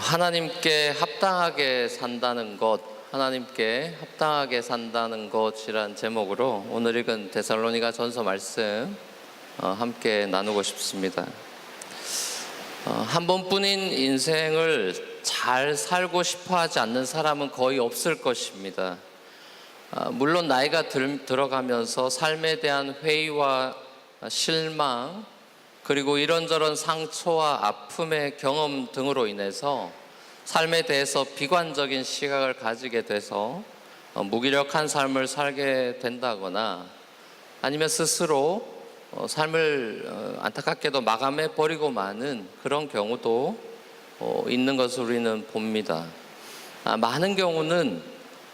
하나님께 합당하게 산다는 것, 하나님께 합당하게 산다는 것이란 제목으로 오늘 읽은 데살로니가 전서 말씀 함께 나누고 싶습니다. 한 번뿐인 인생을 잘 살고 싶어 하지 않는 사람은 거의 없을 것입니다. 물론 나이가 들어가면서 삶에 대한 회의와 실망, 그리고 이런저런 상처와 아픔의 경험 등으로 인해서 삶에 대해서 비관적인 시각을 가지게 돼서 무기력한 삶을 살게 된다거나 아니면 스스로 삶을 안타깝게도 마감해 버리고 마는 그런 경우도 있는 것을 우리는 봅니다. 많은 경우는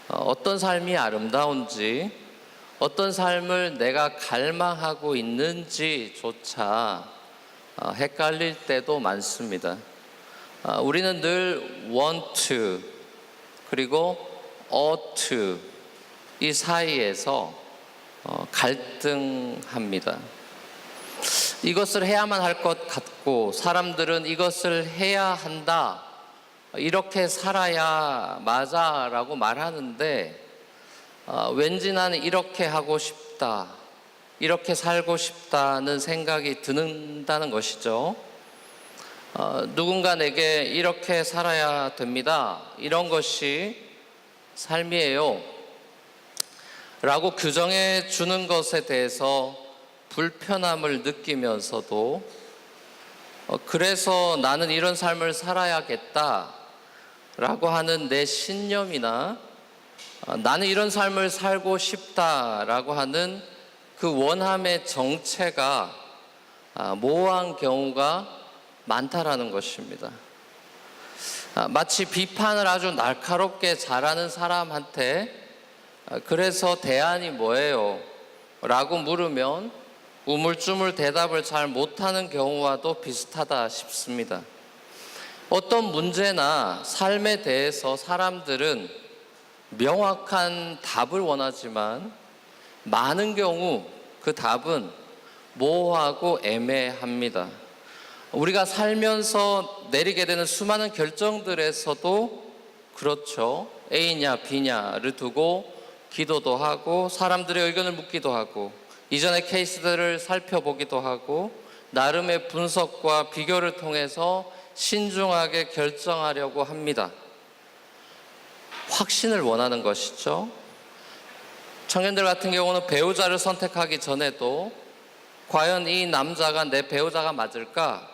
어떤 삶이 아름다운지, 어떤 삶을 내가 갈망하고 있는지조차 헷갈릴 때도 많습니다. 우리는 늘 want to 그리고 ought to 이 사이에서 갈등합니다. 이것을 해야만 할 것 같고 사람들은 이것을 해야 한다, 이렇게 살아야 맞아 라고 말하는데 왠지 나는 이렇게 하고 싶다, 이렇게 살고 싶다는 생각이 든다는 것이죠. 누군가 내게 이렇게 살아야 됩니다, 이런 것이 삶이에요 라고 규정해 주는 것에 대해서 불편함을 느끼면서도 그래서 나는 이런 삶을 살아야겠다 라고 하는 내 신념이나 나는 이런 삶을 살고 싶다라고 하는 그 원함의 정체가 모호한 경우가 많다라는 것입니다. 마치 비판을 아주 날카롭게 잘하는 사람한테 그래서 대안이 뭐예요? 라고 물으면 우물쭈물 대답을 잘 못하는 경우와도 비슷하다 싶습니다. 어떤 문제나 삶에 대해서 사람들은 명확한 답을 원하지만 많은 경우 그 답은 모호하고 애매합니다. 우리가 살면서 내리게 되는 수많은 결정들에서도 그렇죠. A냐 B냐를 두고 기도도 하고 사람들의 의견을 묻기도 하고 이전의 케이스들을 살펴보기도 하고 나름의 분석과 비교를 통해서 신중하게 결정하려고 합니다. 확신을 원하는 것이죠. 청년들 같은 경우는 배우자를 선택하기 전에도 과연 이 남자가 내 배우자가 맞을까?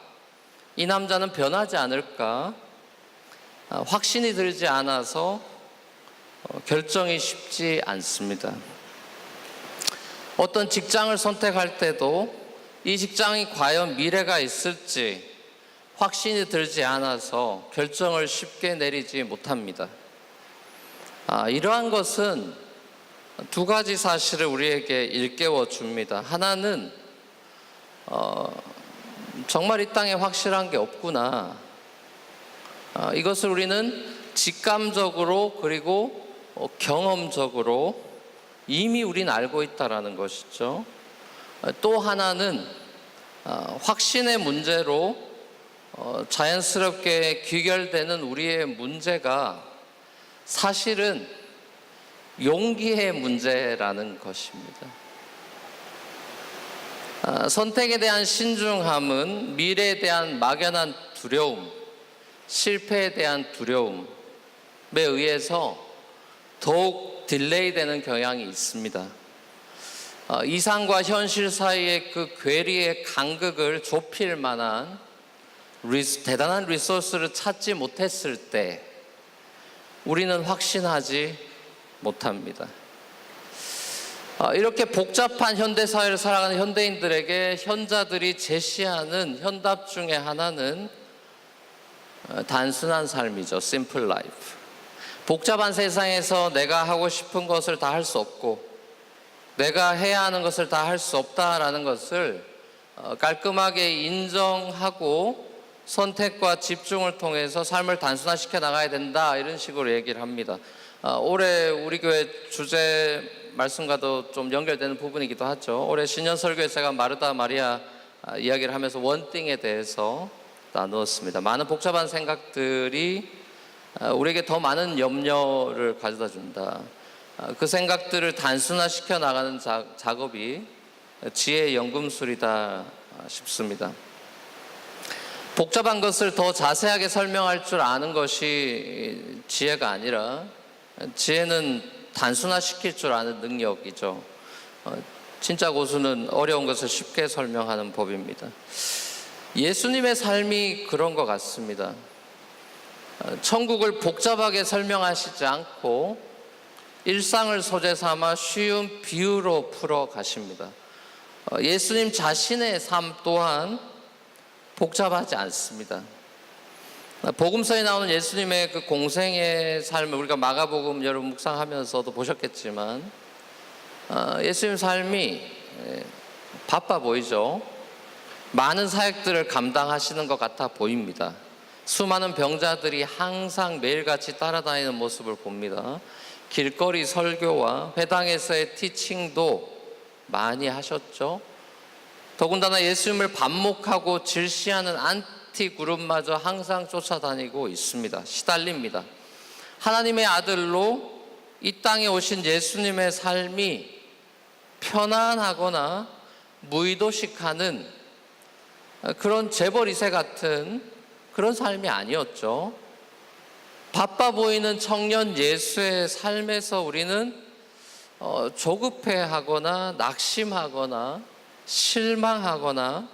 이 남자는 변하지 않을까? 확신이 들지 않아서 결정이 쉽지 않습니다. 어떤 직장을 선택할 때도 이 직장이 과연 미래가 있을지 확신이 들지 않아서 결정을 쉽게 내리지 못합니다. 이러한 것은 두 가지 사실을 우리에게 일깨워 줍니다. 하나는 정말 이 땅에 확실한 게 없구나. 이것을 우리는 직감적으로 그리고 경험적으로 이미 우리는 알고 있다라는 것이죠. 또 하나는 확신의 문제로 자연스럽게 귀결되는 우리의 문제가 사실은 용기의 문제라는 것입니다. 선택에 대한 신중함은 미래에 대한 막연한 두려움, 실패에 대한 두려움에 의해서 더욱 딜레이되는 경향이 있습니다. 이상과 현실 사이의 그 괴리의 간극을 좁힐 만한 대단한 리소스를 찾지 못했을 때 우리는 확신하지 못합니다. 이렇게 복잡한 현대사회를 살아가는 현대인들에게 현자들이 제시하는 현답 중에 하나는 단순한 삶이죠. Simple life. 복잡한 세상에서 내가 하고 싶은 것을 다 할 수 없고 내가 해야 하는 것을 다 할 수 없다라는 것을 깔끔하게 인정하고 선택과 집중을 통해서 삶을 단순화시켜 나가야 된다, 이런 식으로 얘기를 합니다. 올해 우리 교회 주제 말씀과도 좀 연결되는 부분이기도 하죠. 올해 신년 설교에 제가 마르다 마리아 이야기를 하면서 원띵에 대해서 나누었습니다. 많은 복잡한 생각들이 우리에게 더 많은 염려를 가져다 준다. 그 생각들을 단순화시켜 나가는 작업이 지혜의 연금술이다 싶습니다. 복잡한 것을 더 자세하게 설명할 줄 아는 것이 지혜가 아니라 지혜는 단순화시킬 줄 아는 능력이죠. 진짜 고수는 어려운 것을 쉽게 설명하는 법입니다. 예수님의 삶이 그런 것 같습니다. 천국을 복잡하게 설명하시지 않고 일상을 소재 삼아 쉬운 비유로 풀어 가십니다. 예수님 자신의 삶 또한 복잡하지 않습니다. 복음서에 나오는 예수님의 그 공생의 삶을 우리가 마가복음 여러분 묵상하면서도 보셨겠지만 예수님 삶이 바빠 보이죠. 많은 사역들을 감당하시는 것 같아 보입니다. 수많은 병자들이 항상 매일같이 따라다니는 모습을 봅니다. 길거리 설교와 회당에서의 티칭도 많이 하셨죠. 더군다나 예수님을 반목하고 질시하는 안티 그룹마저 항상 쫓아다니고 있습니다. 시달립니다. 하나님의 아들로 이 땅에 오신 예수님의 삶이 편안하거나 무의도식하는 그런 재벌2세 같은 그런 삶이 아니었죠. 바빠 보이는 청년 예수의 삶에서 우리는 조급해하거나 낙심하거나 실망하거나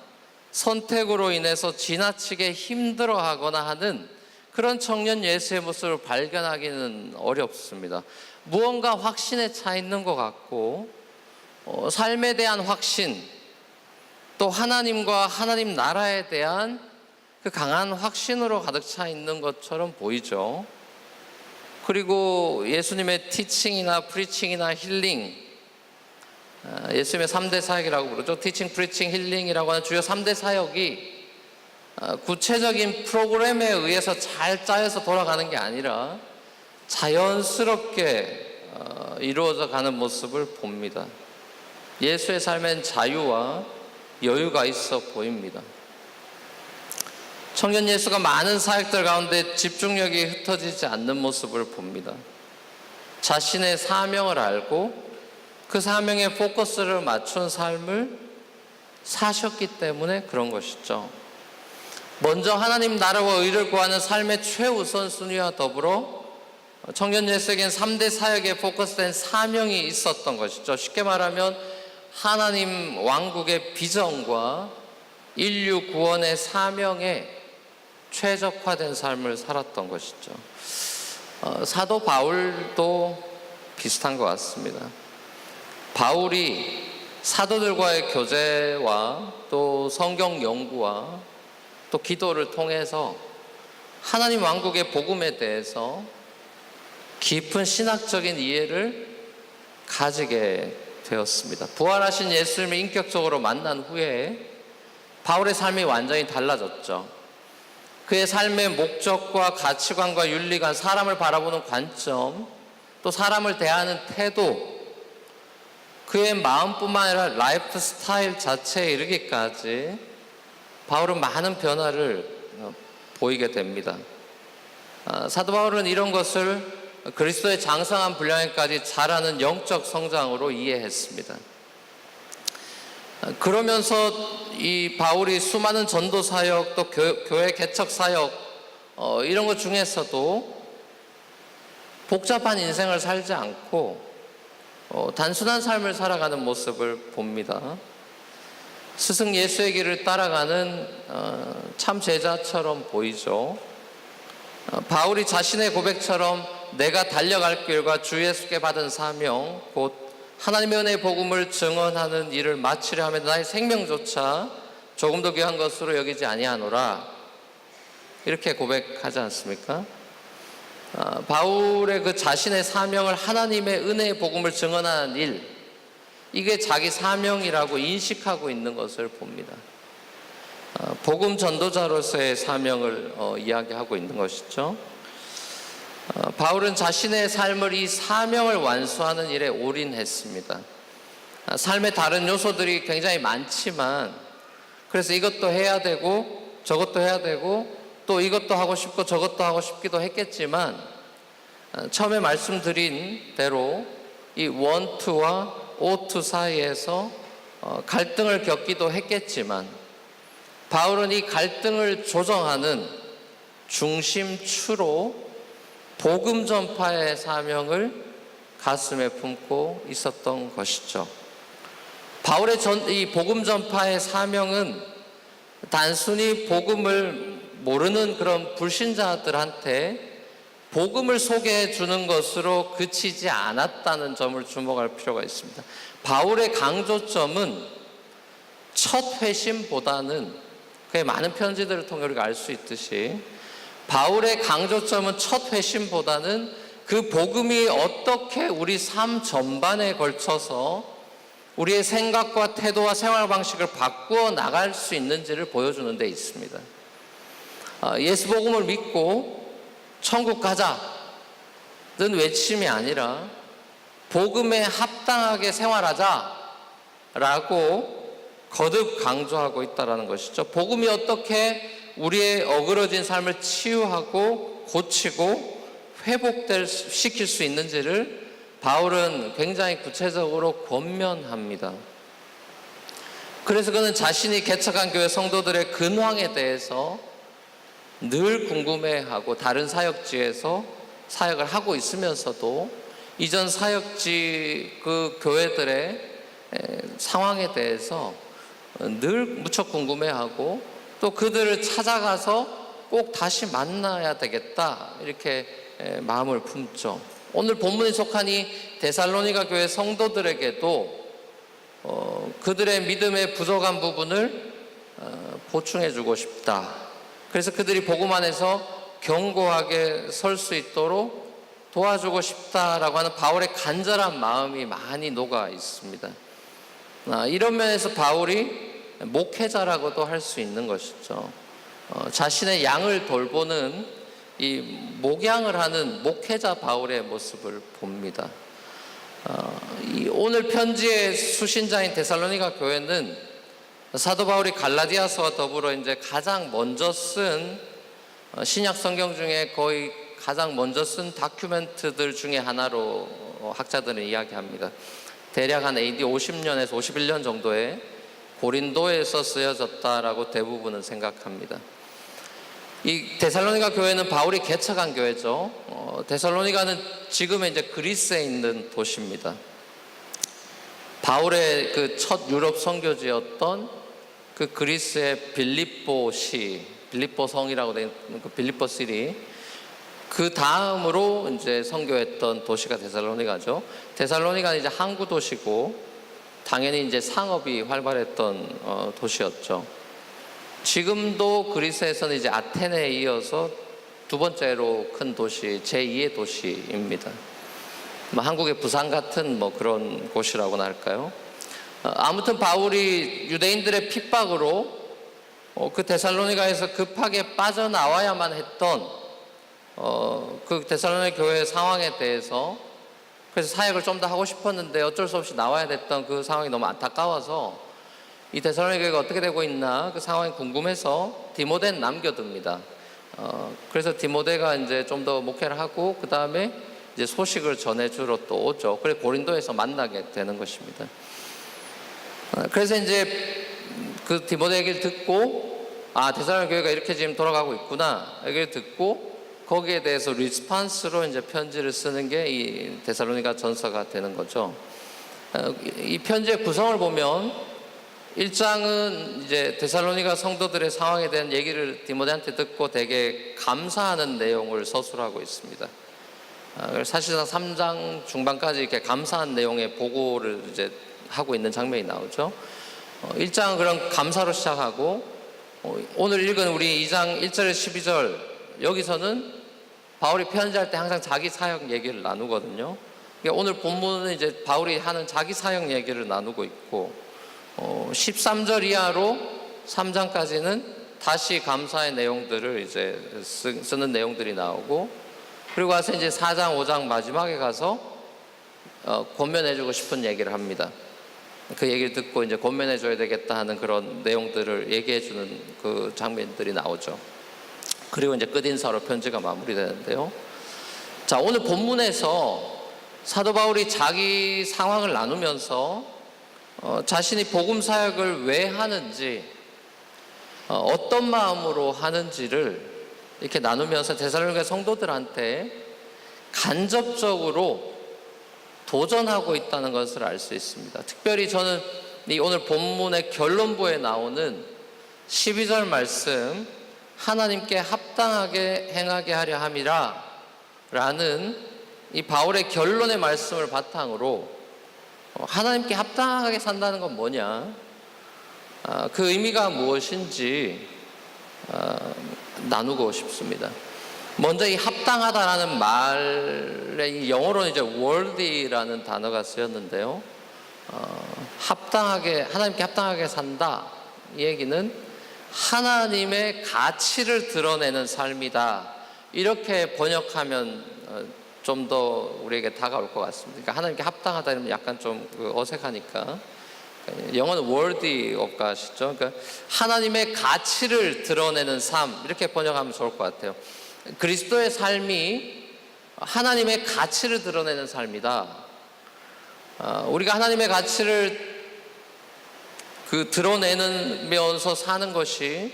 선택으로 인해서 지나치게 힘들어하거나 하는 그런 청년 예수의 모습을 발견하기는 어렵습니다. 무언가 확신에 차 있는 것 같고 삶에 대한 확신, 또 하나님과 하나님 나라에 대한 그 강한 확신으로 가득 차 있는 것처럼 보이죠. 그리고 예수님의 티칭이나 프리칭이나 힐링, 예수님의 3대 사역이라고 부르죠. 티칭, 프리칭, 힐링이라고 하는 주요 3대 사역이 구체적인 프로그램에 의해서 잘 짜여서 돌아가는 게 아니라 자연스럽게 이루어져 가는 모습을 봅니다. 예수의 삶엔 자유와 여유가 있어 보입니다. 청년 예수가 많은 사역들 가운데 집중력이 흩어지지 않는 모습을 봅니다. 자신의 사명을 알고 그 사명에 포커스를 맞춘 삶을 사셨기 때문에 그런 것이죠. 먼저 하나님 나라와 의를 구하는 삶의 최우선순위와 더불어 청년 예수에겐 3대 사역에 포커스된 사명이 있었던 것이죠. 쉽게 말하면 하나님 왕국의 비전과 인류 구원의 사명에 최적화된 삶을 살았던 것이죠. 사도 바울도 비슷한 것 같습니다. 바울이 사도들과의 교제와 또 성경 연구와 또 기도를 통해서 하나님 왕국의 복음에 대해서 깊은 신학적인 이해를 가지게 되었습니다. 부활하신 예수님을 인격적으로 만난 후에 바울의 삶이 완전히 달라졌죠. 그의 삶의 목적과 가치관과 윤리관, 사람을 바라보는 관점, 또 사람을 대하는 태도, 그의 마음뿐만 아니라 라이프 스타일 자체에 이르기까지 바울은 많은 변화를 보이게 됩니다. 사도 바울은 이런 것을 그리스도의 장성한 분량에까지 자라는 영적 성장으로 이해했습니다. 그러면서 이 바울이 수많은 전도 사역, 또 교회 개척 사역 이런 것 중에서도 복잡한 인생을 살지 않고 단순한 삶을 살아가는 모습을 봅니다. 스승 예수의 길을 따라가는 참 제자처럼 보이죠. 바울이 자신의 고백처럼 내가 달려갈 길과 주 예수께 받은 사명, 곧 하나님의 은혜의 복음을 증언하는 일을 마치려 하면 나의 생명조차 조금 더 귀한 것으로 여기지 아니하노라, 이렇게 고백하지 않습니까? 바울의 그 자신의 사명을 하나님의 은혜의 복음을 증언하는 일, 이게 자기 사명이라고 인식하고 있는 것을 봅니다. 복음 전도자로서의 사명을 이야기하고 있는 것이죠. 바울은 자신의 삶을 이 사명을 완수하는 일에 올인했습니다. 삶의 다른 요소들이 굉장히 많지만, 그래서 이것도 해야 되고 저것도 해야 되고 또 이것도 하고 싶고 저것도 하고 싶기도 했겠지만 처음에 말씀드린 대로 이 원투와 오투 사이에서 갈등을 겪기도 했겠지만 바울은 이 갈등을 조정하는 중심추로 복음 전파의 사명을 가슴에 품고 있었던 것이죠. 바울의 이 복음 전파의 사명은 단순히 복음을 모르는 그런 불신자들한테 복음을 소개해 주는 것으로 그치지 않았다는 점을 주목할 필요가 있습니다. 바울의 강조점은 첫 회심보다는 그의 많은 편지들을 통해 우리가 알 수 있듯이 바울의 강조점은 첫 회심보다는 그 복음이 어떻게 우리 삶 전반에 걸쳐서 우리의 생각과 태도와 생활 방식을 바꾸어 나갈 수 있는지를 보여주는 데 있습니다. 예수 복음을 믿고 천국 가자는 외침이 아니라 복음에 합당하게 생활하자라고 거듭 강조하고 있다는 것이죠. 복음이 어떻게 우리의 어그러진 삶을 치유하고 고치고 회복시킬 수 있는지를 바울은 굉장히 구체적으로 권면합니다. 그래서 그는 자신이 개척한 교회 성도들의 근황에 대해서 늘 궁금해하고 다른 사역지에서 사역을 하고 있으면서도 이전 사역지 그 교회들의 상황에 대해서 늘 무척 궁금해하고 또 그들을 찾아가서 꼭 다시 만나야 되겠다 이렇게 마음을 품죠. 오늘 본문에 속한 이 데살로니가 교회 성도들에게도 그들의 믿음의 부족한 부분을 보충해 주고 싶다. 그래서 그들이 복음 안에서 견고하게 설 수 있도록 도와주고 싶다라고 하는 바울의 간절한 마음이 많이 녹아 있습니다. 이런 면에서 바울이 목회자라고도 할 수 있는 것이죠. 자신의 양을 돌보는 이 목양을 하는 목회자 바울의 모습을 봅니다. 오늘 편지의 수신자인 데살로니가 교회는 사도 바울이 갈라디아서와 더불어 이제 가장 먼저 쓴 신약 성경 중에 거의 가장 먼저 쓴 다큐멘트들 중에 하나로 학자들은 이야기합니다. 대략 한 AD 50년에서 51년 정도에 고린도에서 쓰여졌다라고 대부분은 생각합니다. 이 데살로니가 교회는 바울이 개척한 교회죠. 데살로니가는 지금의 이제 그리스에 있는 도시입니다. 바울의 그 첫 유럽 선교지였던 그 그리스의 빌립보 성이라고 된 그 빌립보 시리, 그 다음으로 이제 선교했던 도시가 데살로니가죠. 데살로니가는 이제 항구 도시고 당연히 이제 상업이 활발했던 도시였죠. 지금도 그리스에서는 이제 아테네에 이어서 두 번째로 큰 도시, 제2의 도시입니다. 한국의 부산 같은 그런 곳이라고나 할까요? 아무튼 바울이 유대인들의 핍박으로 그 데살로니가에서 급하게 빠져나와야만 했던 그 데살로니가 교회의 상황에 대해서, 그래서 사역을 좀 더 하고 싶었는데 어쩔 수 없이 나와야 됐던 그 상황이 너무 안타까워서 이 데살로니가 교회가 어떻게 되고 있나 그 상황이 궁금해서 디모데는 남겨둡니다. 그래서 디모데가 이제 좀 더 목회를 하고 그 다음에 이제 소식을 전해주러 또 오죠. 그래서 고린도에서 만나게 되는 것입니다. 그래서 이제 그 디모데 얘기를 듣고 데살로니가 교회가 이렇게 지금 돌아가고 있구나 얘기를 듣고 거기에 대해서 리스판스로 이제 편지를 쓰는 게 이 데살로니가 전서가 되는 거죠. 이 편지의 구성을 보면 1장은 이제 데살로니가 성도들의 상황에 대한 얘기를 디모데한테 듣고 되게 감사하는 내용을 서술하고 있습니다. 사실상 3장 중반까지 이렇게 감사한 내용의 보고를 이제 하고 있는 장면이 나오죠. 1장은 그런 감사로 시작하고 오늘 읽은 우리 2장 1절 12절 여기서는 바울이 편지할 때 항상 자기 사역 얘기를 나누거든요. 그러니까 오늘 본문은 이제 바울이 하는 자기 사역 얘기를 나누고 있고 13절 이하로 3장까지는 다시 감사의 내용들을 이제 쓰는 내용들이 나오고, 그리고 와서 이제 4장 5장 마지막에 가서 권면해주고 싶은 얘기를 합니다. 그 얘기를 듣고 이제 권면해 줘야 되겠다 하는 그런 내용들을 얘기해 주는 그 장면들이 나오죠. 그리고 이제 끝인사로 편지가 마무리되는데요. 자, 오늘 본문에서 사도 바울이 자기 상황을 나누면서 자신이 복음 사역을 왜 하는지, 어떤 마음으로 하는지를 이렇게 나누면서 데살로니가 성도들한테 간접적으로 도전하고 있다는 것을 알 수 있습니다. 특별히 저는 이 오늘 본문의 결론부에 나오는 12절 말씀, 하나님께 합당하게 행하게 하려 함이라 라는 이 바울의 결론의 말씀을 바탕으로 하나님께 합당하게 산다는 건 뭐냐, 그 의미가 무엇인지 나누고 싶습니다. 먼저 이 합당하다라는 말의 이 영어로는 이제 worthy라는 단어가 쓰였는데요. 하나님께 합당하게 산다. 이 얘기는 하나님의 가치를 드러내는 삶이다. 이렇게 번역하면 좀 더 우리에게 다가올 것 같습니다. 그러니까 하나님께 합당하다 이러면 약간 좀 어색하니까 영어는 worthy of God이죠. 그러니까 하나님의 가치를 드러내는 삶, 이렇게 번역하면 좋을 것 같아요. 그리스도의 삶이 하나님의 가치를 드러내는 삶이다. 우리가 하나님의 가치를 드러내면서 사는 것이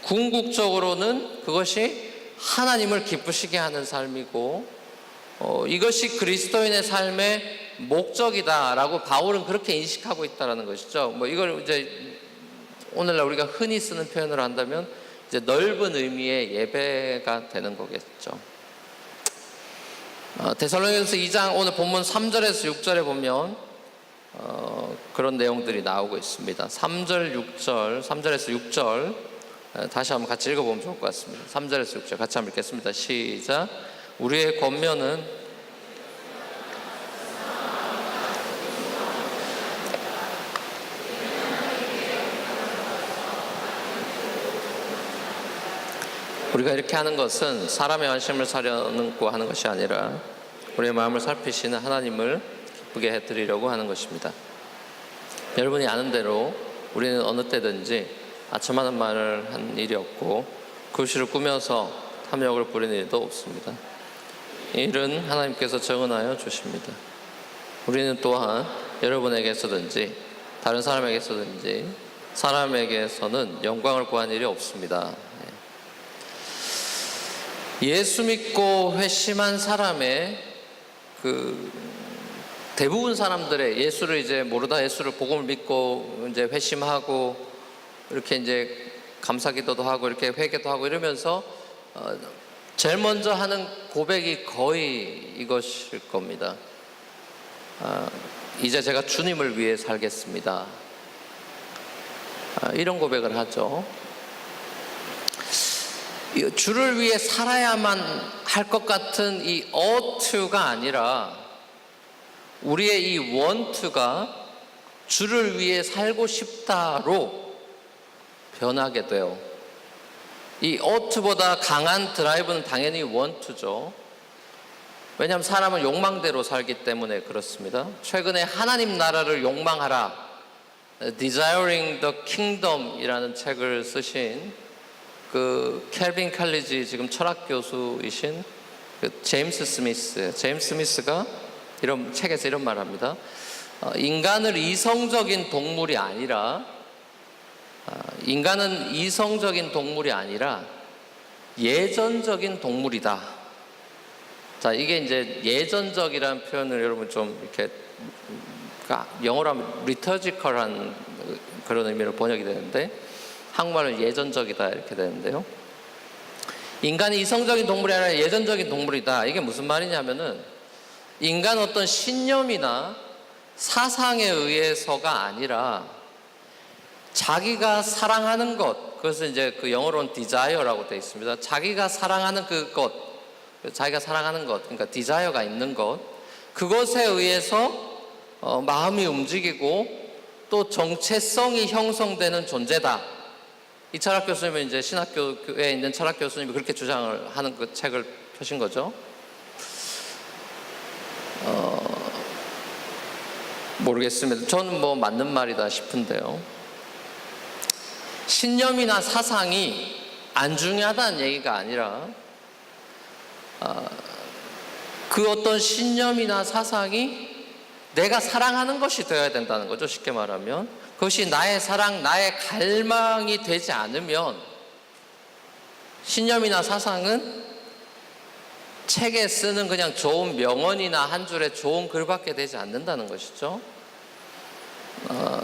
궁극적으로는 그것이 하나님을 기쁘시게 하는 삶이고, 이것이 그리스도인의 삶의 목적이다라고 바울은 그렇게 인식하고 있다라는 것이죠. 이걸 이제 오늘날 우리가 흔히 쓰는 표현으로 한다면 이제 넓은 의미의 예배가 되는 거겠죠. 데살로니가서 2장 오늘 본문 3절에서 6절에 보면 그런 내용들이 나오고 있습니다. 3절에서 6절 다시 한번 같이 읽어보면 좋을 것 같습니다. 3절에서 6절 같이 한번 읽겠습니다. 시작. 우리의 권면은 우리가 이렇게 하는 것은 사람의 관심을 사려고 하는 것이 아니라 우리의 마음을 살피시는 하나님을 기쁘게 해드리려고 하는 것입니다. 여러분이 아는 대로 우리는 어느 때든지 아첨하는 말을 한 일이 없고 글씨를 꾸며서 탐욕을 부리는 일도 없습니다. 이 일은 하나님께서 정은하여 주십니다. 우리는 또한 여러분에게서든지 다른 사람에게서든지 사람에게서는 영광을 구한 일이 없습니다. 예수 믿고 회심한 사람의 대부분 사람들의 예수를 이제 모르다 예수를 복음을 믿고 이제 회심하고 이렇게 이제 감사기도도 하고 이렇게 회개도 하고 이러면서 제일 먼저 하는 고백이 거의 이것일 겁니다. 이제 제가 주님을 위해 살겠습니다. 이런 고백을 하죠. 주를 위해 살아야만 할 것 같은 이 ought to가 아니라 우리의 이 want to가 주를 위해 살고 싶다로 변하게 돼요. 이 ought to보다 강한 드라이브는 당연히 want to죠. 왜냐하면 사람은 욕망대로 살기 때문에 그렇습니다. 최근에 하나님 나라를 욕망하라, Desiring the Kingdom 이라는 책을 쓰신 켈빈 칼리지 지금 철학 교수이신 제임스 스미스가 이런 책에서 이런 말을 합니다. 인간은 이성적인 동물이 아니라 예전적인 동물이다. 자, 이게 이제 예전적이라는 표현을 여러분 좀 이렇게 영어로 하면 liturgical한 그런 의미로 번역이 되는데 한국말은 예전적이다 이렇게 되는데요. 인간이 이성적인 동물이 아니라 예전적인 동물이다. 이게 무슨 말이냐면은 인간 어떤 신념이나 사상에 의해서가 아니라 자기가 사랑하는 것, 그것은 이제 영어로는 desire라고 되어 있습니다. 자기가 사랑하는 그러니까 desire가 있는 것, 그것에 의해서 마음이 움직이고 또 정체성이 형성되는 존재다. 이 철학 교수님은 이제 신학교에 있는 철학 교수님이 그렇게 주장을 하는 그 책을 펴신 모르겠습니다. 저는 뭐 맞는 말이다 싶은데요. 신념이나 사상이 안 중요하다는 얘기가 아니라 그 어떤 신념이나 사상이 내가 사랑하는 것이 되어야 된다는 거죠. 쉽게 말하면 그것이 나의 사랑, 나의 갈망이 되지 않으면 신념이나 사상은 책에 쓰는 그냥 좋은 명언이나 한 줄의 좋은 글밖에 되지 않는다는 것이죠.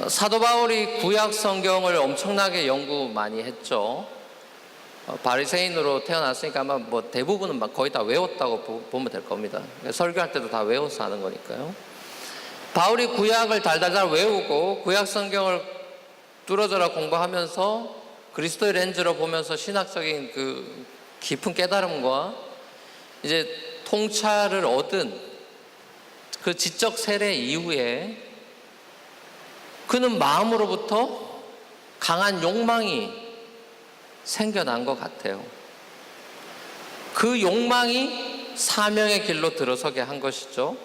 사도 바울이 구약 성경을 엄청나게 연구 많이 했죠. 바리새인으로 태어났으니까 아마 뭐 대부분은 막 거의 다 외웠다고 보면 될 겁니다. 설교할 때도 다 외워서 하는 거니까요. 바울이 구약을 달달달 외우고 구약 성경을 뚫어져라 공부하면서 그리스도의 렌즈로 보면서 신학적인 그 깊은 깨달음과 이제 통찰을 얻은 그 지적 세례 이후에 그는 마음으로부터 강한 욕망이 생겨난 것 같아요. 그 욕망이 사명의 길로 들어서게 한 것이죠.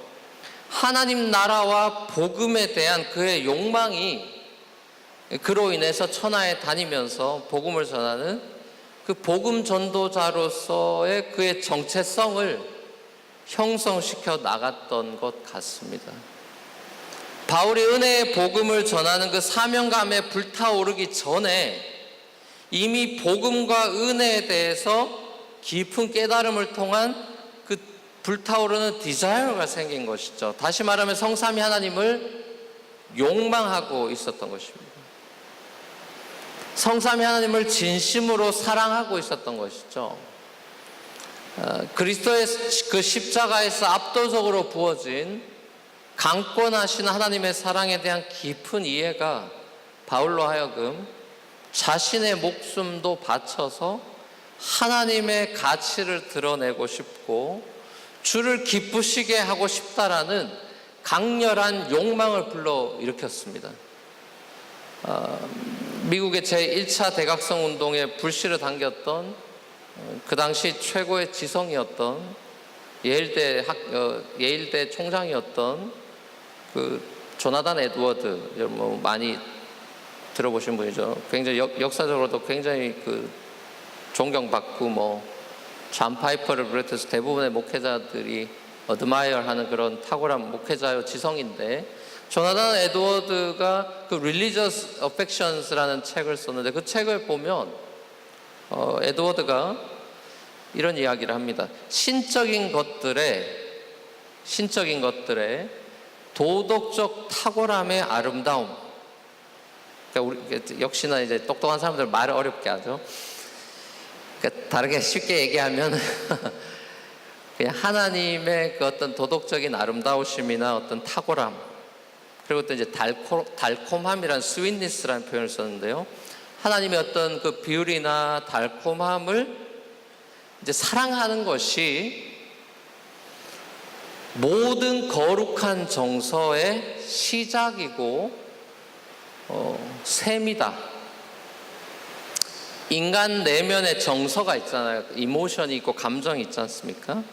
하나님 나라와 복음에 대한 그의 욕망이 그로 인해서 천하에 다니면서 복음을 전하는 그 복음 전도자로서의 그의 정체성을 형성시켜 나갔던 것 같습니다. 바울이 은혜의 복음을 전하는 그 사명감에 불타오르기 전에 이미 복음과 은혜에 대해서 깊은 깨달음을 통한 그 불타오르는 디자이어가 생긴 것이죠. 다시 말하면 성삼위 하나님을 욕망하고 있었던 것입니다. 성삼위 하나님을 진심으로 사랑하고 있었던 것이죠. 그리스도의 그 십자가에서 압도적으로 부어진 강권하신 하나님의 사랑에 대한 깊은 이해가 바울로 하여금 자신의 목숨도 바쳐서 하나님의 가치를 드러내고 싶고 주를 기쁘시게 하고 싶다라는 강렬한 욕망을 불러일으켰습니다. 미국의 제1차 대각성 운동에 불씨를 당겼던 그 당시 최고의 지성이었던 예일대 총장이었던 그 조나단 에드워드, 여러분 많이 들어보신 분이죠. 굉장히 역사적으로도 굉장히 그 존경받고 존 파이퍼를 비롯해서 대부분의 목회자들이 어드마이어하는 그런 탁월한 목회자요 지성인데, 조나단 에드워드가 그 Religious Affections라는 책을 썼는데 그 책을 보면 에드워드가 이런 이야기를 합니다. 신적인 것들의 도덕적 탁월함의 아름다움. 그러니까 우리 역시나 이제 똑똑한 사람들 말을 어렵게 하죠. 그러니까 다르게 쉽게 얘기하면 그냥 하나님의 그 어떤 도덕적인 아름다우심이나 어떤 탁월함, 그리고 또 이제 달콤함이란 스윗니스라는 표현을 썼는데요. 하나님의 어떤 그 뷰리나 달콤함을 이제 사랑하는 것이 모든 거룩한 정서의 시작이고 셈이다. 인간 내면의 정서가 있잖아요. 이모션이 있고 감정이 있지 않습니까?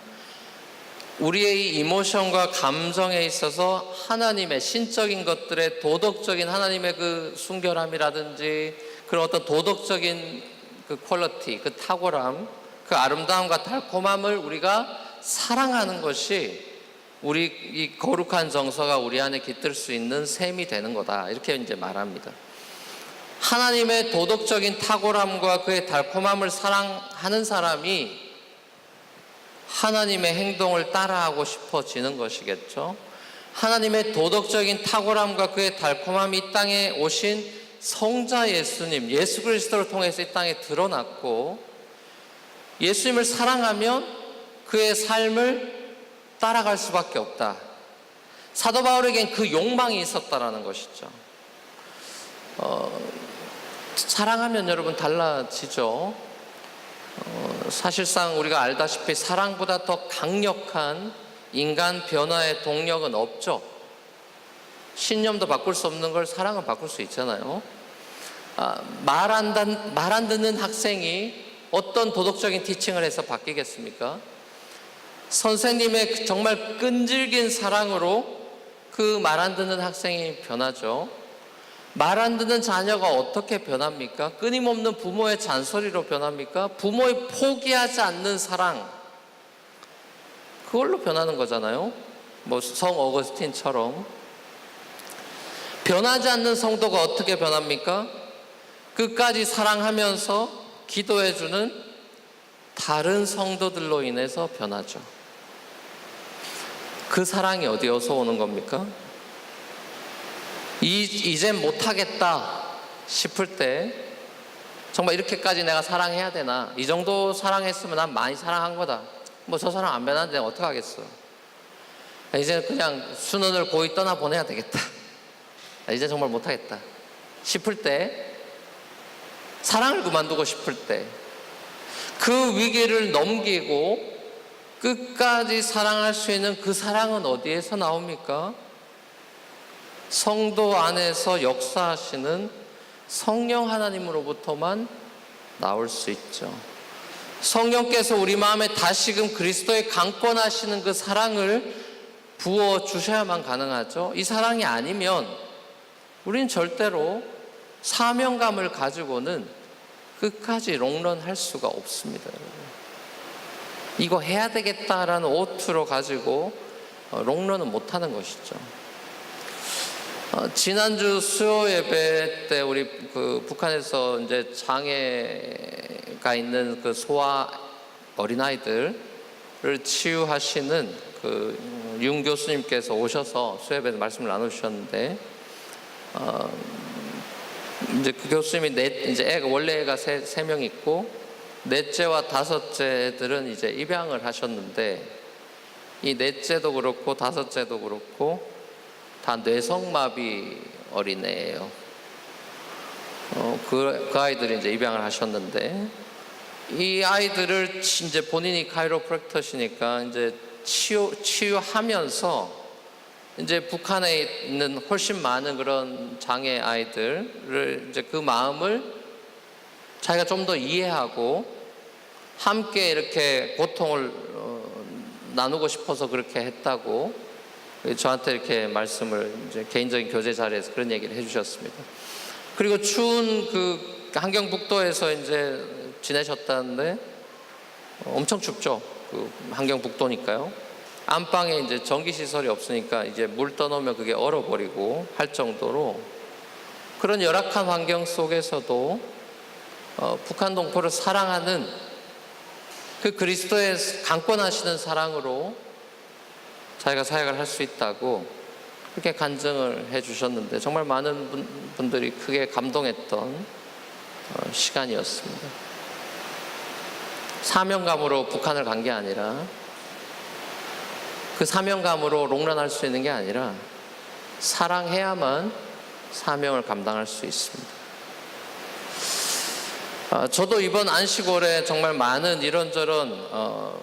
우리의 이모션과 감정에 있어서 하나님의 신적인 것들의 도덕적인 하나님의 그 순결함이라든지 그런 어떤 도덕적인 그 퀄리티, 그 탁월함, 그 아름다움과 달콤함을 우리가 사랑하는 것이 우리 이 거룩한 정서가 우리 안에 깃들 수 있는 셈이 되는 거다. 이렇게 이제 말합니다. 하나님의 도덕적인 탁월함과 그의 달콤함을 사랑하는 사람이 하나님의 행동을 따라하고 싶어지는 것이겠죠. 하나님의 도덕적인 탁월함과 그의 달콤함이 이 땅에 오신 성자 예수님, 예수 그리스도를 통해서 이 땅에 드러났고, 예수님을 사랑하면 그의 삶을 따라갈 수밖에 없다. 사도 바울에겐 그 욕망이 있었다라는 것이죠. 사랑하면 여러분 달라지죠. 사실상 우리가 알다시피 사랑보다 더 강력한 인간 변화의 동력은 없죠. 신념도 바꿀 수 없는 걸 사랑은 바꿀 수 있잖아요. 말 안 듣는 학생이 어떤 도덕적인 티칭을 해서 바뀌겠습니까? 선생님의 정말 끈질긴 사랑으로 그 말 안 듣는 학생이 변하죠. 말 안 듣는 자녀가 어떻게 변합니까? 끊임없는 부모의 잔소리로 변합니까? 부모의 포기하지 않는 사랑, 그걸로 변하는 거잖아요. 뭐 성 어거스틴처럼. 변하지 않는 성도가 어떻게 변합니까? 끝까지 사랑하면서 기도해주는 다른 성도들로 인해서 변하죠. 그 사랑이 어디에서 오는 겁니까? 이젠 못하겠다 싶을 때, 정말 이렇게까지 내가 사랑해야 되나? 이 정도 사랑했으면 난 많이 사랑한 거다. 뭐 저 사람 안 변하는데 어떡하겠어. 이제 그냥 수능을 고이 떠나 보내야 되겠다. 이제 정말 못하겠다 싶을 때, 사랑을 그만두고 싶을 때, 그 위기를 넘기고 끝까지 사랑할 수 있는 그 사랑은 어디에서 나옵니까? 성도 안에서 역사하시는 성령 하나님으로부터만 나올 수 있죠. 성령께서 우리 마음에 다시금 그리스도의 강권하시는 그 사랑을 부어주셔야만 가능하죠. 이 사랑이 아니면 우린 절대로 사명감을 가지고는 끝까지 롱런할 수가 없습니다. 이거 해야 되겠다라는 오투로 가지고 롱런은 못하는 것이죠. 지난주 수요 예배 때 우리 북한에서 이제 장애가 있는 그 소아 어린아이들을 치유하시는 윤 교수님께서 오셔서 수요 예배에 말씀을 나누셨는데, 이제 그 교수님이 원래 애가 세 명 있고 넷째와 다섯째 애들은 이제 입양을 하셨는데, 이 넷째도 그렇고 다섯째도 그렇고 다 뇌성마비 어린애예요. 그 아이들이 이제 입양을 하셨는데, 이 아이들을 이제 본인이 카이로프랙터시니까 이제 치유하면서 이제 북한에 있는 훨씬 많은 그런 장애 아이들을 이제 그 마음을 자기가 좀 더 이해하고 함께 이렇게 고통을 나누고 싶어서 그렇게 했다고 저한테 이렇게 말씀을 이제 개인적인 교제 자리에서 그런 얘기를 해주셨습니다. 그리고 추운 그 함경북도에서 이제 지내셨다는데 엄청 춥죠. 그 함경북도니까요. 안방에 이제 전기 시설이 없으니까 이제 물 떠놓으면 그게 얼어버리고 할 정도로 그런 열악한 환경 속에서도 북한 동포를 사랑하는 그 그리스도의 강권하시는 사랑으로 자기가 사역을 할 수 있다고 그렇게 간증을 해주셨는데, 정말 많은 분들이 크게 감동했던 시간이었습니다. 사명감으로 북한을 간 게 아니라, 그 사명감으로 롱런할 수 있는 게 아니라 사랑해야만 사명을 감당할 수 있습니다. 저도 이번 안식월에 정말 많은 이런저런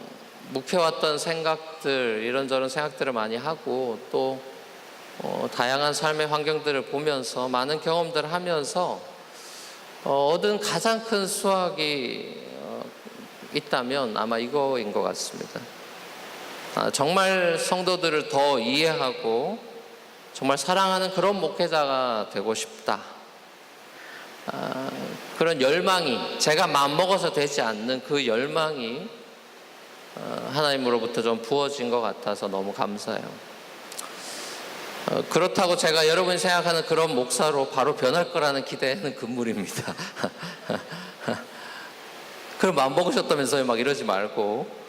묵혀왔던 생각들, 이런저런 생각들을 많이 하고 또 다양한 삶의 환경들을 보면서 많은 경험들을 하면서 얻은 가장 큰 수학이 있다면 아마 이거인 것 같습니다. 정말 성도들을 더 이해하고 정말 사랑하는 그런 목회자가 되고 싶다. 그런 열망이, 제가 마음먹어서 되지 않는 그 열망이 하나님으로부터 좀 부어진 것 같아서 너무 감사해요. 그렇다고 제가 여러분이 생각하는 그런 목사로 바로 변할 거라는 기대는 금물입니다. 그럼 마음먹으셨다면서요? 막 이러지 말고.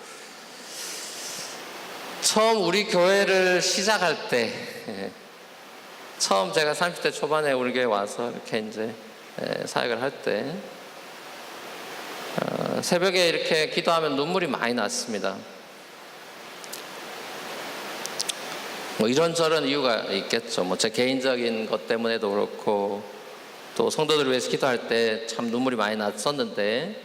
처음 우리 교회를 시작할 때, 처음 제가 30대 초반에 우리 교회 와서 이렇게 이제 사역을 할 때, 새벽에 이렇게 기도하면 눈물이 많이 났습니다. 뭐 이런저런 이유가 있겠죠. 뭐 제 개인적인 것 때문에도 그렇고, 또 성도들을 위해서 기도할 때 참 눈물이 많이 났었는데,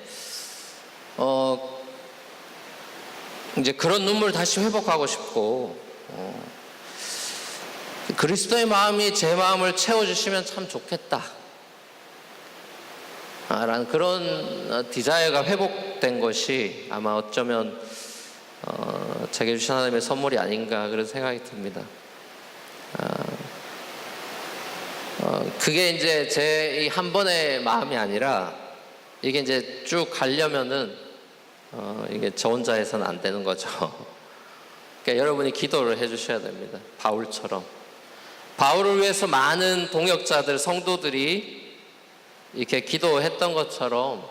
이제 그런 눈물을 다시 회복하고 싶고, 그리스도의 마음이 제 마음을 채워주시면 참 좋겠다 라는 그런 디자이어가 회복된 것이 아마 어쩌면 제게 주신 하나님의 선물이 아닌가 그런 생각이 듭니다. 그게 이제 제 이 한 번의 마음이 아니라 이게 이제 쭉 가려면은 이게 저 혼자 해서는 안 되는 거죠. 그러니까 여러분이 기도를 해주셔야 됩니다. 바울처럼. 바울을 위해서 많은 동역자들, 성도들이 이렇게 기도했던 것처럼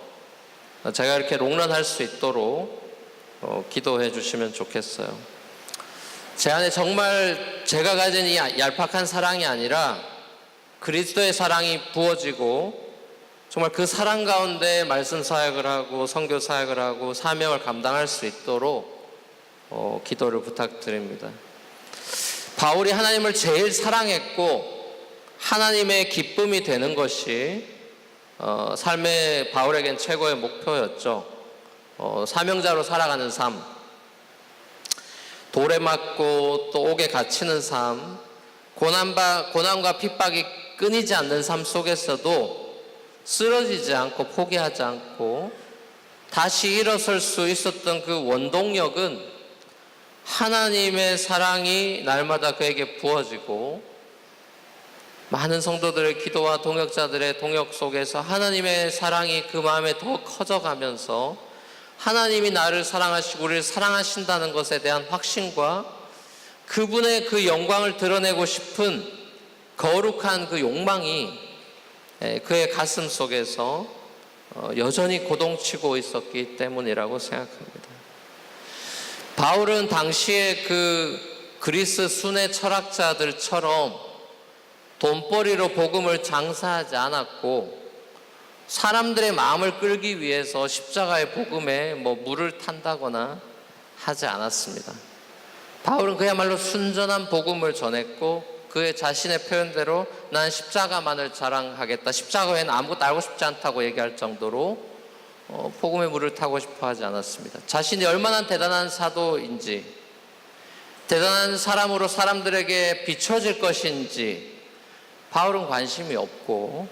제가 이렇게 롱런할 수 있도록 기도해 주시면 좋겠어요. 제 안에 정말 제가 가진 이 얄팍한 사랑이 아니라 그리스도의 사랑이 부어지고 정말 그 사랑 가운데 말씀 사역을 하고 선교 사역을 하고 사명을 감당할 수 있도록 기도를 부탁드립니다. 바울이 하나님을 제일 사랑했고 하나님의 기쁨이 되는 것이 삶의 바울에겐 최고의 목표였죠. 사명자로 살아가는 삶, 돌에 맞고 또 옥에 갇히는 삶, 고난과 핍박이 끊이지 않는 삶 속에서도 쓰러지지 않고 포기하지 않고 다시 일어설 수 있었던 그 원동력은 하나님의 사랑이 날마다 그에게 부어지고 많은 성도들의 기도와 동역자들의 동역 속에서 하나님의 사랑이 그 마음에 더 커져가면서 하나님이 나를 사랑하시고 우리를 사랑하신다는 것에 대한 확신과 그분의 그 영광을 드러내고 싶은 거룩한 그 욕망이 그의 가슴 속에서 여전히 고동치고 있었기 때문이라고 생각합니다. 바울은 당시에 그 그리스 순회 철학자들처럼 돈벌이로 복음을 장사하지 않았고 사람들의 마음을 끌기 위해서 십자가의 복음에 물을 탄다거나 하지 않았습니다. 바울은 그야말로 순전한 복음을 전했고 그의 자신의 표현대로 난 십자가만을 자랑하겠다. 십자가 외에는 아무것도 알고 싶지 않다고 얘기할 정도로 복음의 물을 타고 싶어 하지 않았습니다. 자신이 얼마나 대단한 사도인지, 대단한 사람으로 사람들에게 비춰질 것인지 바울은 관심이 없고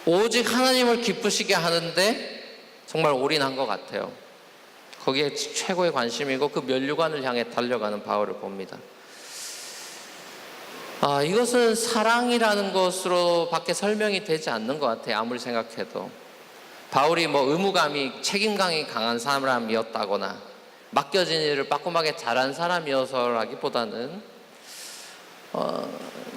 오직 하나님을 기쁘시게 하는데 정말 올인한 것 같아요. 거기에 최고의 관심이고 그 면류관을 향해 달려가는 바울을 봅니다. 이것은 사랑이라는 것으로 밖에 설명이 되지 않는 것 같아요. 아무리 생각해도. 바울이 의무감이, 책임감이 강한 사람이었다거나 맡겨진 일을 빠꼼하게 잘한 사람이어서라기보다는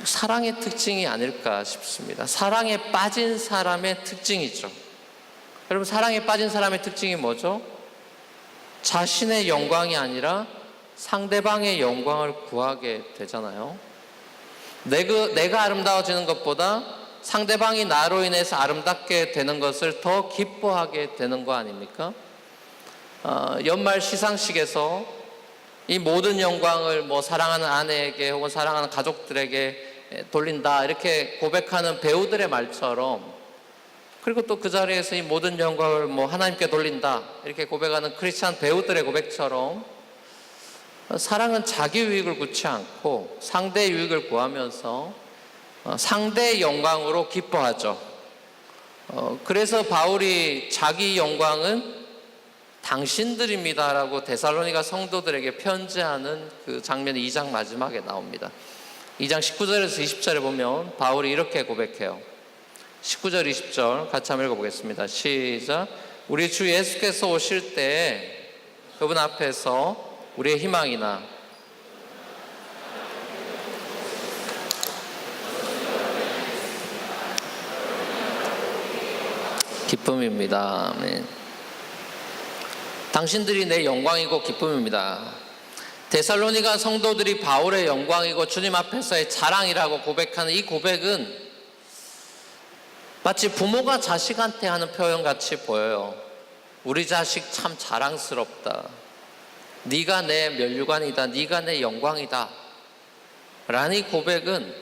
사랑의 특징이 아닐까 싶습니다. 사랑에 빠진 사람의 특징이죠. 여러분, 사랑에 빠진 사람의 특징이 뭐죠? 자신의 영광이 아니라 상대방의 영광을 구하게 되잖아요. 내가 아름다워지는 것보다 상대방이 나로 인해서 아름답게 되는 것을 더 기뻐하게 되는 거 아닙니까? 연말 시상식에서 이 모든 영광을 사랑하는 아내에게 혹은 사랑하는 가족들에게 돌린다 이렇게 고백하는 배우들의 말처럼, 그리고 또 그 자리에서 이 모든 영광을 하나님께 돌린다 이렇게 고백하는 크리스찬 배우들의 고백처럼 사랑은 자기 유익을 구치 않고 상대의 유익을 구하면서 상대의 영광으로 기뻐하죠. 그래서 바울이 자기 영광은 당신들입니다라고 데살로니가 성도들에게 편지하는 그 장면이 2장 마지막에 나옵니다. 2장 19절에서 20절에 보면 바울이 이렇게 고백해요. 19절 20절 같이 한번 읽어보겠습니다. 시작. 우리 주 예수께서 오실 때 그분 앞에서 우리의 희망이나 기쁨입니다. 아멘. 당신들이 내 영광이고 기쁨입니다. 데살로니가 성도들이 바울의 영광이고 주님 앞에서의 자랑이라고 고백하는 이 고백은 마치 부모가 자식한테 하는 표현 같이 보여요. 우리 자식 참 자랑스럽다. 네가 내 면류관이다. 네가 내 영광이다. 라는 이 고백은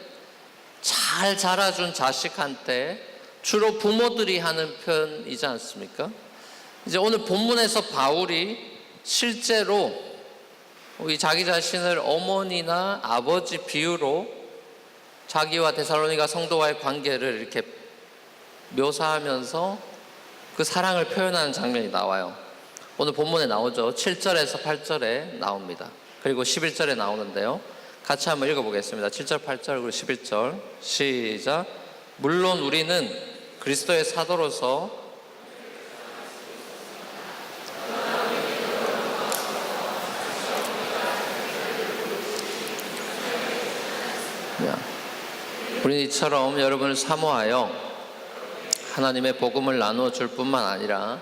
잘 자라준 자식한테 주로 부모들이 하는 표현이지 않습니까? 이제 오늘 본문에서 바울이 실제로 자기 자신을 어머니나 아버지 비유로 자기와 데살로니가 성도와의 관계를 이렇게 묘사하면서 그 사랑을 표현하는 장면이 나와요. 오늘 본문에 나오죠. 7절에서 8절에 나옵니다. 그리고 11절에 나오는데요. 같이 한번 읽어보겠습니다. 7절, 8절, 그리고 11절. 시작. 물론 우리는 그리스도의 사도로서 우리는 이처럼 여러분을 사모하여 하나님의 복음을 나누어 줄 뿐만 아니라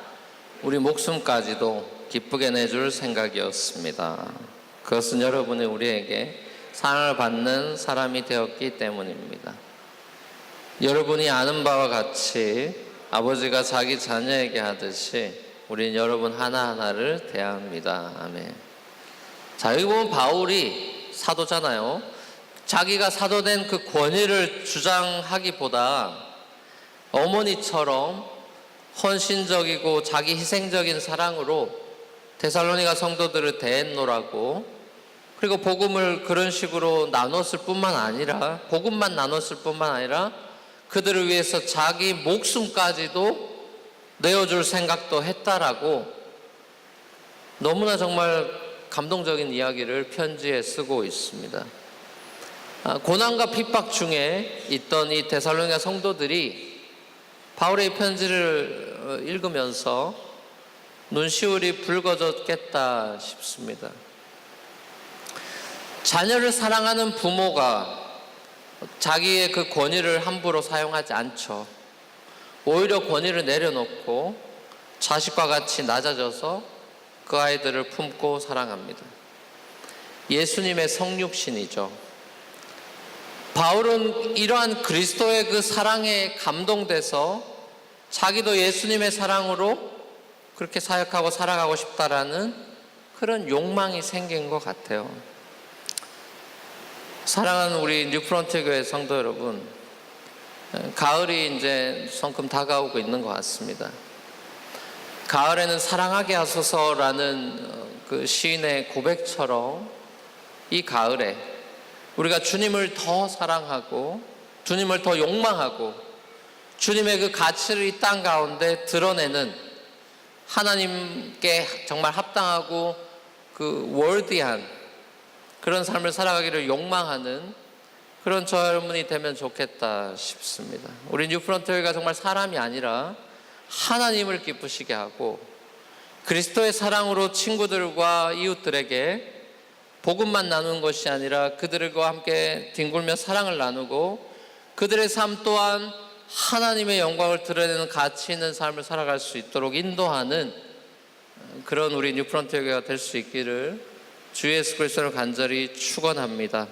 우리 목숨까지도 기쁘게 내줄 생각이었습니다. 그것은 여러분이 우리에게 사랑을 받는 사람이 되었기 때문입니다. 여러분이 아는 바와 같이 아버지가 자기 자녀에게 하듯이 우리는 여러분 하나하나를 대합니다. 아멘. 자, 여기 보면 바울이 사도잖아요. 자기가 사도된 그 권위를 주장하기보다 어머니처럼 헌신적이고 자기 희생적인 사랑으로 데살로니가 성도들을 대했노라고, 그리고 복음을 그런 식으로 나눴을 뿐만 아니라, 복음만 나눴을 뿐만 아니라 그들을 위해서 자기 목숨까지도 내어줄 생각도 했다라고 너무나 정말 감동적인 이야기를 편지에 쓰고 있습니다. 고난과 핍박 중에 있던 이 데살로니가 성도들이 바울의 편지를 읽으면서 눈시울이 붉어졌겠다 싶습니다. 자녀를 사랑하는 부모가 자기의 그 권위를 함부로 사용하지 않죠. 오히려 권위를 내려놓고 자식과 같이 낮아져서 그 아이들을 품고 사랑합니다. 예수님의 성육신이죠. 바울은 이러한 그리스도의 그 사랑에 감동돼서 자기도 예수님의 사랑으로 그렇게 사역하고 살아가고 싶다라는 그런 욕망이 생긴 것 같아요. 사랑하는 우리 뉴프런트 교회 성도 여러분, 가을이 이제 성큼 다가오고 있는 것 같습니다. 가을에는 사랑하게 하소서라는 그 시인의 고백처럼 이 가을에 우리가 주님을 더 사랑하고 주님을 더 욕망하고 주님의 그 가치를 이 땅 가운데 드러내는 하나님께 정말 합당하고 그 월디한 그런 삶을 살아가기를 욕망하는 그런 저 여러분이 되면 좋겠다 싶습니다. 우리 뉴프런트 교회가 정말 사람이 아니라 하나님을 기쁘시게 하고 그리스도의 사랑으로 친구들과 이웃들에게 복음만 나누는 것이 아니라 그들과 함께 뒹굴며 사랑을 나누고 그들의 삶 또한 하나님의 영광을 드러내는 가치 있는 삶을 살아갈 수 있도록 인도하는 그런 우리 뉴프런트 교회가 될 수 있기를 주 예수 그리스도를 간절히 축원합니다.